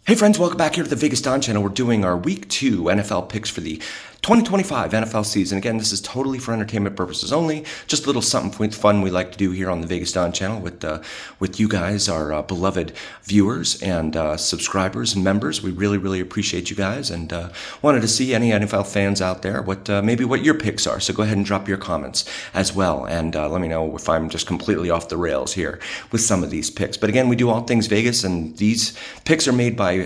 Hey friends, welcome back here to the VegasDon channel. We're doing our Week 2 NFL picks for the 2025 NFL season. Again, this is totally for entertainment purposes only. Just a little something fun we like to do here on the VegasDon channel with you guys, our beloved viewers and subscribers and members. We really appreciate you guys, and wanted to see any NFL fans out there maybe what your picks are. So go ahead and drop your comments as well, and let me know if I'm just completely off the rails here with some of these picks. But again, we do all things Vegas, and these picks are made by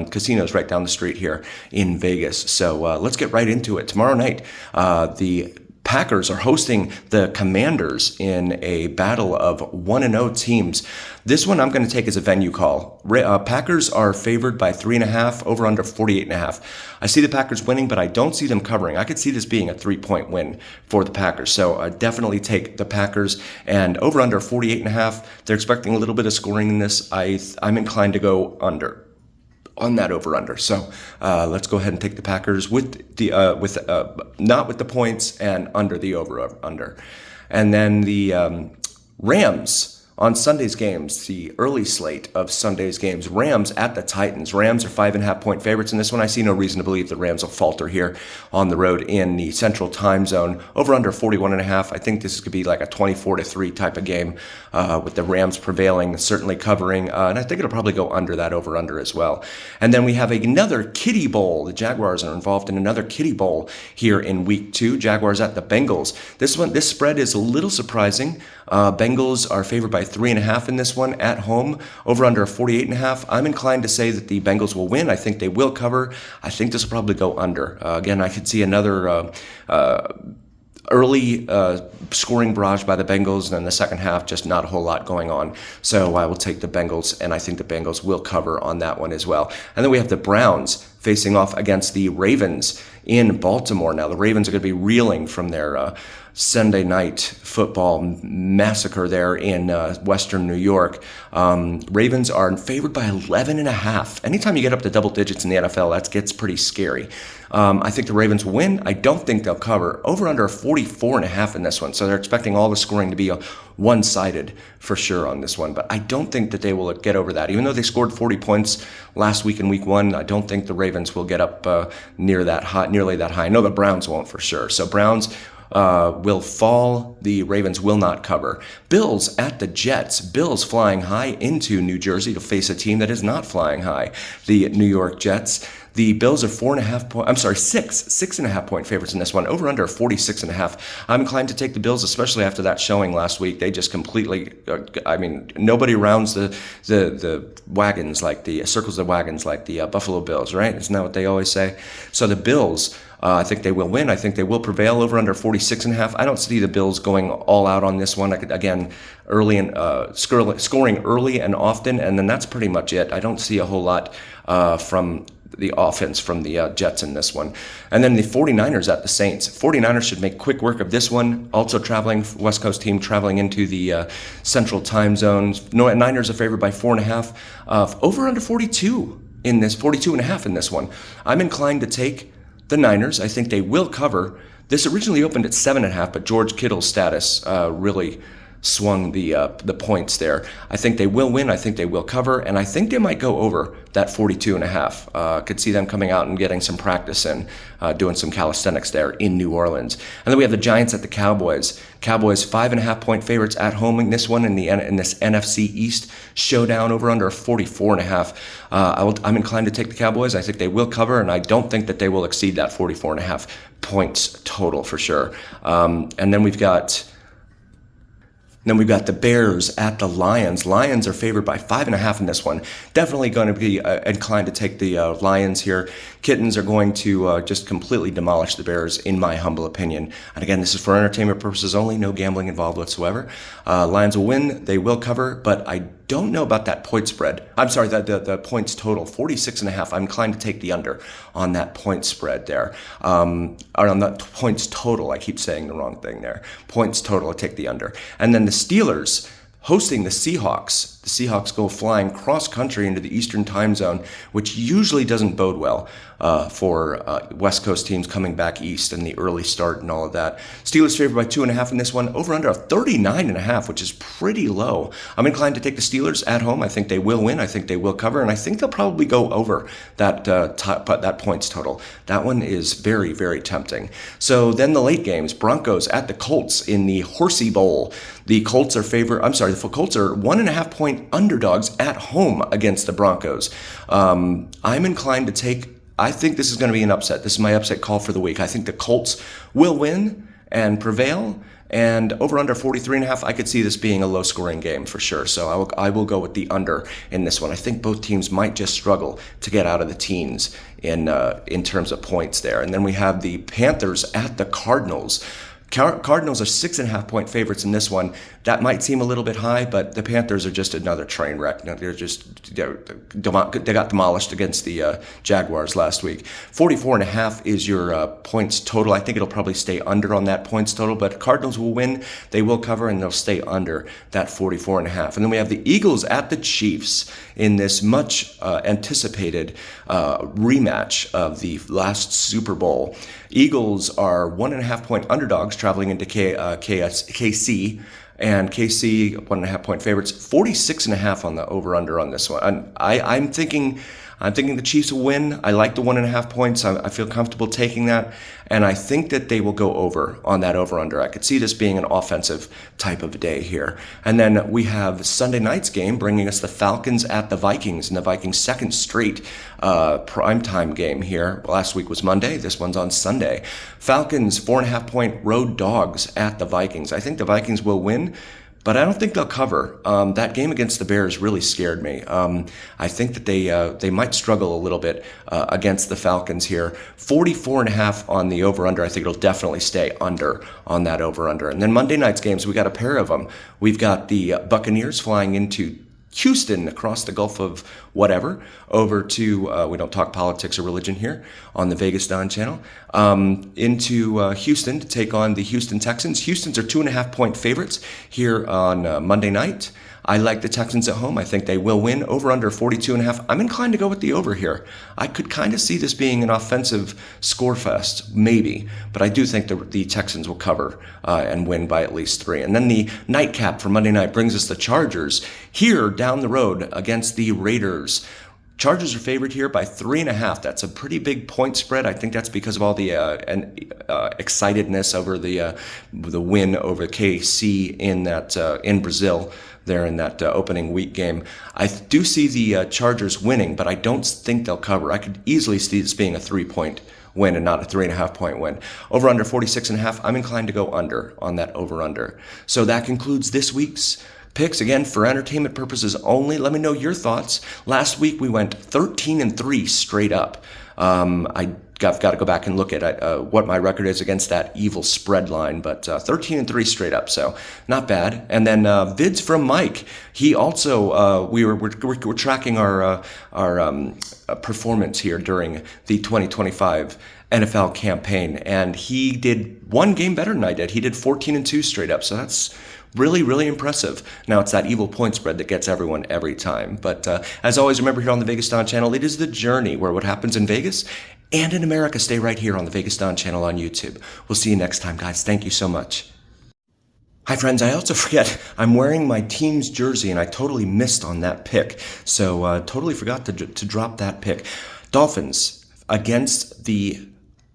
casinos right down the street here in Vegas. So let's get right into it. Tomorrow night, the Packers are hosting the Commanders in a battle of 1-0 teams. This one I'm going to take as a venue call. Packers are favored by 3.5, over under 48.5. I see the Packers winning, but I don't see them covering. I could see this being a 3-point win for the Packers. So I definitely take the Packers, and over under 48.5. They're expecting a little bit of scoring in this. I'm inclined to go under on that over/under. So let's go ahead and take the Packers with the not with the points and under the over/under. And then the Rams on Sunday's games, the early slate of Sunday's games. Rams at the Titans. Rams are 5.5-point favorites in this one. I see no reason to believe the Rams will falter here on the road in the Central Time Zone. Over under 41.5. I think this could be like a 24-3 type of game with the Rams prevailing, certainly covering, and I think it'll probably go under that over/under as well. And then we have another kiddie bowl. The Jaguars are involved in another kiddie bowl here in Week 2. Jaguars at the Bengals. This spread is a little surprising. Bengals are favored by 3.5 in this one at home, over under 48.5. I'm inclined to say that the Bengals will win. I think they will cover. I think this will probably go under. Again, I could see another early scoring barrage by the Bengals, and then the second half, just not a whole lot going on. So I will take the Bengals, and I think the Bengals will cover on that one as well. And then we have the Browns facing off against the Ravens in Baltimore. Now, the Ravens are going to be reeling from their Sunday night football massacre there in Western New York. Ravens are favored by 11.5. Anytime you get up to double digits in the NFL, that gets pretty scary. I think the Ravens will win. I don't think they'll cover. Over under 44.5 in this one. So they're expecting all the scoring to be one-sided for sure on this one. But I don't think that they will get over that. Even though they scored 40 points last week in Week 1, I don't think the Ravens will get up nearly that high. I know the Browns won't for sure. So Browns will fall. The Ravens will not cover. Bills at the Jets. Bills flying high into New Jersey to face a team that is not flying high, the New York Jets. The Bills are 6.5-point favorites in this one. Over under 46.5. I'm inclined to take the Bills, especially after that showing last week. They just completely, nobody rounds the wagons like circles the wagons like the Buffalo Bills, right? Isn't that what they always say? So the Bills, I think they will win. I think they will prevail. Over under 46.5. I don't see the Bills going all out on this one. Again, early and scoring early and often, and then that's pretty much it. I don't see a whole lot from the offense from the Jets in this one. And then the 49ers at the Saints. 49ers should make quick work of this one. Also traveling, West Coast team traveling into the Central Time Zones. Niners are favored by 4.5. Over under 42 in this, 42.5 in this one. I'm inclined to take the Niners. I think they will cover. This originally opened at 7.5, but George Kittle's status really swung the points there. I think they will win. I think they will cover, and I think they might go over that 42.5. Could see them coming out and getting some practice and doing some calisthenics there in New Orleans. And then we have the Giants at the Cowboys. Cowboys 5.5-point favorites at home in this one in this NFC East showdown. Over under 44.5. I'm inclined to take the Cowboys. I think they will cover, and I don't think that they will exceed that 44.5 points total for sure. And then we've got the Bears at the Lions. Lions are favored by 5.5 in this one. Definitely going to be inclined to take the Lions here. Kittens are going to just completely demolish the Bears, in my humble opinion. And again, this is for entertainment purposes only, no gambling involved whatsoever. Lions will win. They will cover, but I don't know about that point spread. I'm sorry, the points total, 46.5. I'm inclined to take the under on that point spread there. Or on the points total. I keep saying the wrong thing there. Points total, I take the under. And then the Steelers hosting the Seahawks. the Seahawks go flying cross-country into the Eastern time zone, which usually doesn't bode well for West Coast teams coming back east in the early start and all of that. Steelers favored by 2.5 in this one, over under a 39.5, which is pretty low. I'm inclined to take the Steelers at home. I think they will win. I think they will cover, and I think they'll probably go over that points total. That one is very, very tempting. So then the late games, Broncos at the Colts in the Horsey Bowl. The Colts are the Colts are 1.5 point underdogs at home against the Broncos. I'm inclined to take, I think this is going to be an upset. This is my upset call for the week. I think the Colts will win and prevail. And over under 43.5, I could see this being a low scoring game for sure. So I will go with the under in this one. I think both teams might just struggle to get out of the teens in terms of points there. And then we have the Panthers at the Cardinals. Cardinals are 6.5 point favorites in this one. That might seem a little bit high, but the Panthers are just another train wreck. They got demolished against the Jaguars last week. 44.5 is your points total. I think it'll probably stay under on that points total, but Cardinals will win. They will cover, and they'll stay under that 44.5. And then we have the Eagles at the Chiefs in this much anticipated rematch of the last Super Bowl. Eagles are 1.5 point underdogs traveling into KC, and KC 1.5 point favorites. 46.5 on the over under on this one. And I'm thinking the Chiefs will win. I like the 1.5 points. I feel comfortable taking that, and I think that they will go over on that over under. I could see this being an offensive type of day here. And then we have Sunday night's game bringing us the Falcons at the Vikings, and the Vikings' second straight primetime game here. Last week was Monday. This one's on Sunday. Falcons 4.5 point road dogs at the Vikings. I think the Vikings will win, but I don't think they'll cover. That game against the Bears really scared me. I think that they might struggle a little bit against the Falcons here. 44.5 on the over-under. I think it'll definitely stay under on that over-under. And then Monday night's games, we got a pair of them. We've got the Buccaneers flying into Houston, across the Gulf of whatever, over to, we don't talk politics or religion here on the VegasDon channel, into Houston to take on the Houston Texans. Houston's are 2.5 point favorites here on Monday night. I like the Texans at home. I think they will win. Over under 42.5. I'm inclined to go with the over here. I could kind of see this being an offensive score fest, maybe, but I do think the Texans will cover and win by at least 3. And then the nightcap for Monday night brings us the Chargers here down the road against the Raiders. Chargers are favored here by 3.5. That's a pretty big point spread. I think that's because of all the excitedness over the win over KC in Brazil there in that opening week game. I do see the Chargers winning, but I don't think they'll cover. I could easily see this being a 3-point win and not a 3.5 point win. Over under 46.5. I'm inclined to go under on that over under. So that concludes this week's picks. Again, for entertainment purposes only. Let me know your thoughts. Last week we went 13-3 straight up. I've got to go back and look at what my record is against that evil spread line, but 13-3 straight up, so not bad. And then vids from Mike. He also we're tracking our performance here during the 2025 NFL campaign, and he did one game better than I did. He did 14-2 straight up, so that's really, really impressive. Now, it's that evil point spread that gets everyone every time. But as always, remember here on the VegasDon channel, it is the journey where what happens in Vegas and in America stay right here on the VegasDon channel on YouTube. We'll see you next time, guys. Thank you so much. Hi, friends. I also forget, I'm wearing my team's jersey, and I totally missed on that pick. So totally forgot to drop that pick. Dolphins against the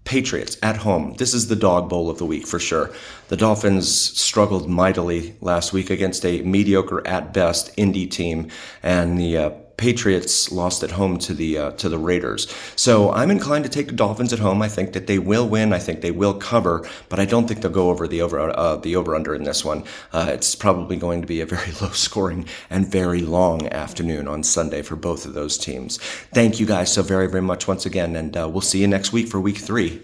Patriots at home. This is the dog bowl of the week for sure. The Dolphins struggled mightily last week against a mediocre at best Indy team, and the Patriots lost at home to the Raiders. So I'm inclined to take the Dolphins at home. I think that they will win. I think they will cover, but I don't think they'll go over the over-under in this one. It's probably going to be a very low-scoring and very long afternoon on Sunday for both of those teams. Thank you guys so very, very much once again, and we'll see you next week for Week 3.